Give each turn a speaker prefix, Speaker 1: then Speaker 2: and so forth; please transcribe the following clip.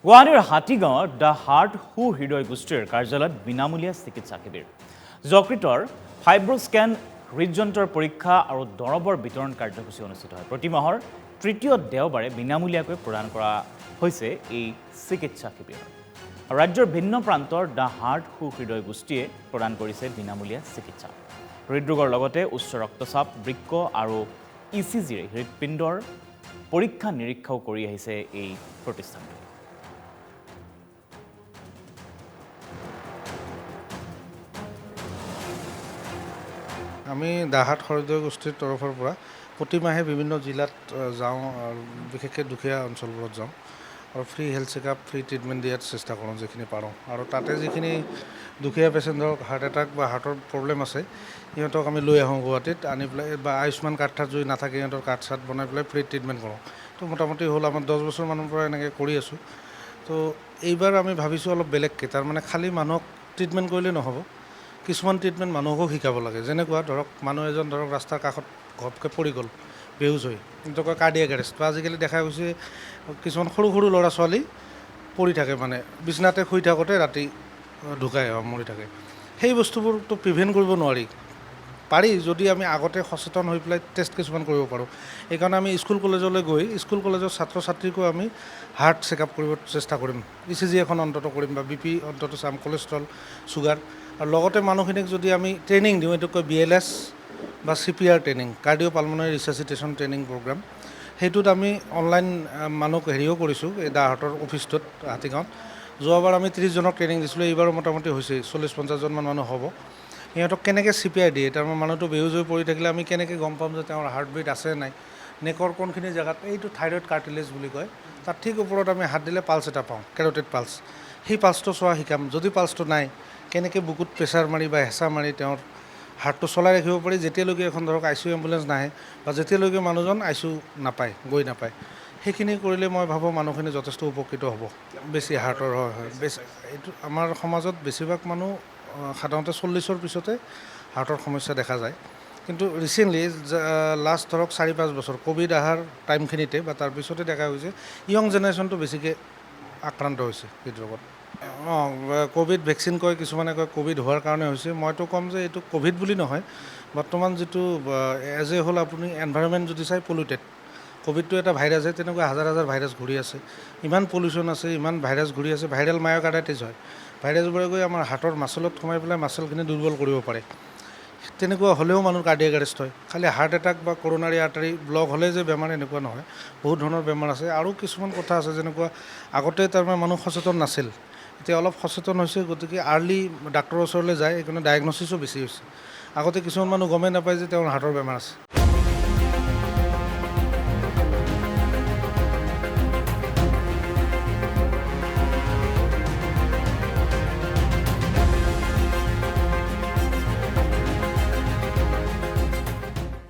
Speaker 1: গুৱাহাটীৰ হাতীগাঁৱত the heart হৃদয় গোষ্ঠীৰ কাৰ্যালয়ত বিনামূলীয়া চিকিৎসা শিবিৰ। যকৃতৰ ফাইব্ৰোস্কেন, হৃদযন্ত্ৰৰ পৰীক্ষা আৰু দৰৱৰ বিতৰণ কাৰ্যসূচী অনুষ্ঠিত হয়। প্ৰতি মাহৰ তৃতীয় দেওবাৰে বিনামূলীয়াকৈ প্ৰদান কৰা হৈছে এই চিকিৎসা শিবিৰ। ৰাজ্যৰ ভিন্ন প্ৰান্তৰ দ্য হাৰ্ট হৃদয় গোষ্ঠীয়ে প্ৰদান কৰিছে বিনামূলীয়া চিকিৎসা। হৃদৰোগৰ লগতে উচ্চ ৰক্তচাপ, বৃক্ক আৰু ইচিজিৰে হৃদপিণ্ডৰ পৰীক্ষা নিৰীক্ষাও কৰি আহিছে এই প্ৰতিষ্ঠানটোৱে।
Speaker 2: আমি দ্য হাৰ্ট হৃদয় গোষ্ঠীৰ তৰফৰ পৰা প্ৰতি মাহে বিভিন্ন জিলাত যাওঁ আৰু বিশেষকৈ দুখীয়া অঞ্চলবোৰত যাওঁ আৰু free health checkup, free treatment দিয়াৰ চেষ্টা কৰোঁ যিখিনি পাৰোঁ। আৰু তাতে যিখিনি দুখীয়া পেচেণ্ট ধৰক হাৰ্ট এটাক বা হাৰ্টৰ প্ৰব্লেম আছে সিহঁতক আমি লৈ আহোঁ গুৱাহাটীত, আনি পেলাই বা আয়ুষ্মান কাৰ্ড যদি নাথাকে সিহঁতৰ কাৰ্ড চাৰ্ট বনাই পেলাই ফ্ৰী ট্ৰিটমেণ্ট কৰোঁ। তো মোটামুটি হ'ল আমাৰ 10 বছৰমানৰ পৰা এনেকৈ কৰি আছোঁ। তো এইবাৰ আমি ভাবিছোঁ অলপ বেলেগকৈ, তাৰমানে খালী মানুহক ট্ৰিটমেণ্ট কৰিলে নহ'ব, কিছুমান ট্ৰিটমেণ্ট মানুহকো শিকাব লাগে। যেনেকুৱা ধৰক মানুহ এজন ধৰক ৰাস্তাৰ কাষত ঘপকৈ পৰি গ'ল বেহুচ হৈ, কিন্তু কয় কাৰ্ডিয়েক এৰেষ্ট। তো আজিকালি দেখা গৈছে কিছুমান সৰু সৰু ল'ৰা ছোৱালী পৰি থাকে, মানে বিচনাতে শুই থাকোঁতে ৰাতি ঢুকাই মৰি থাকে। সেই বস্তুবোৰতো প্ৰিভেণ্ট কৰিব নোৱাৰি, পাৰি যদি আমি আগতে সচেতন হৈ পেলাই টেষ্ট কিছুমান কৰিব পাৰোঁ। সেইকাৰণে আমি স্কুল কলেজলৈ গৈ স্কুল কলেজৰ ছাত্ৰ ছাত্ৰীকো আমি হাৰ্ট চেকআপ কৰিব চেষ্টা কৰিম, ইচিজি এখন অন্তত কৰিম বা BP অন্তত চাম, কলেষ্ট্ৰল, চুগাৰ। আৰু লগতে মানুহখিনিক যদি আমি ট্ৰেইনিং দিওঁ, এইটো কয় BLS বা CPR training, cardio' pulmonary resuscitation training programme. সেইটোত আমি অনলাইন মানুহক হেৰিও কৰিছোঁ এই দ্য হাৰ্টৰ অফিচটোত হাতীগাঁৱত। যোৱাবাৰ আমি 30 জনক ট্ৰেইনিং দিছিলোঁ, এইবাৰো মোটামুটি হৈছে 40-50জনমান মানুহ হ'ব। সিহঁতক কেনেকৈ CPR দিয়ে, তাৰমানে মানুহটো বেহুচ হৈ পৰি থাকিলে আমি কেনেকৈ গম পাম যে তেওঁৰ হাৰ্টবিট আছে নাই, নেকৰ কোনখিনি জেগাত, এইটো থাইৰয়ড কাৰ্টিলেজ বুলি কয়, তাত ঠিক ওপৰত আমি হাত দিলে পালছ এটা পাওঁ, কেৰ'টিড পালছ। সেই পালছটো চোৱা শিকাম। যদি পালছটো নাই, কেনেকৈ বুকুত প্ৰেছাৰ মাৰি বা হেঁচা মাৰি তেওঁৰ হাৰ্টটো চলাই ৰাখিব পাৰি যেতিয়ালৈকে এখন ধৰক ICU এম্বুলেঞ্চ নাহে বা যেতিয়ালৈকে মানুহজন ICU নাপায়, গৈ নাপায়। সেইখিনি কৰিলে মই ভাবোঁ মানুহখিনি যথেষ্ট উপকৃত হ'ব। বেছি হাৰ্টৰ হয় বেছি এইটো আমাৰ সমাজত বেছিভাগ মানুহ সাধাৰণতে 40ৰ পিছতে হাৰ্টৰ সমস্যা দেখা যায়। কিন্তু ৰিচেণ্টলি লাষ্ট ধৰক 4-5 বছৰ ক'ভিড অহাৰ টাইমখিনিতে বা তাৰপিছতে দেখা গৈছে য়ং জেনেৰেশ্যনটো বেছিকৈ আক্ৰান্ত হৈছে হৃদৰোগত। ক'ভিড ভেকচিন কয়, কিছুমানে কয় ক'ভিড হোৱাৰ কাৰণে হৈছে। মইতো ক'ম যে এইটো ক'ভিড বুলি নহয়, বৰ্তমান যিটো এজ এ হ'ল আপুনি এনভাইৰনমেণ্ট যদি চাই পলিউটেড, ক'ভিডটো এটা ভাইৰাছহে, তেনেকুৱা হাজাৰ হাজাৰ ভাইৰাছ ঘূৰি আছে, ইমান পলিউশ্যন আছে, ইমান ভাইৰাছ ঘূৰি আছে। ভাইৰেল মায়'কাৰ্ডাইটিছ হয়, ভাইৰাছবোৰে গৈ আমাৰ হাৰ্টৰ মাচলত সোমাই পেলাই মাচলখিনি দুৰ্বল কৰিব পাৰে। তেনেকুৱা হ'লেও মানুহৰ কাৰ্ডিয়েক এৰেষ্ট হয়। খালি হাৰ্ট এটাক বা কৰ'নাৰী আৰ্টাৰী ব্লক হ'লে যে বেমাৰ এনেকুৱা নহয়, বহুত ধৰণৰ বেমাৰ আছে। আৰু কিছুমান কথা আছে, যেনেকুৱা আগতে তাৰমানে মানুহ সচেতন নাছিল, এতিয়া অলপ সচেতন হৈছে, গতিকে আৰ্লি ডাক্তৰৰ ওচৰলৈ যায়, সেইকাৰণে ডায়েগনচিছো বেছি হৈছে। আগতে কিছুমান মানুহ গমেই নাপায় যে তেওঁৰ হাৰ্টৰ বেমাৰ আছে।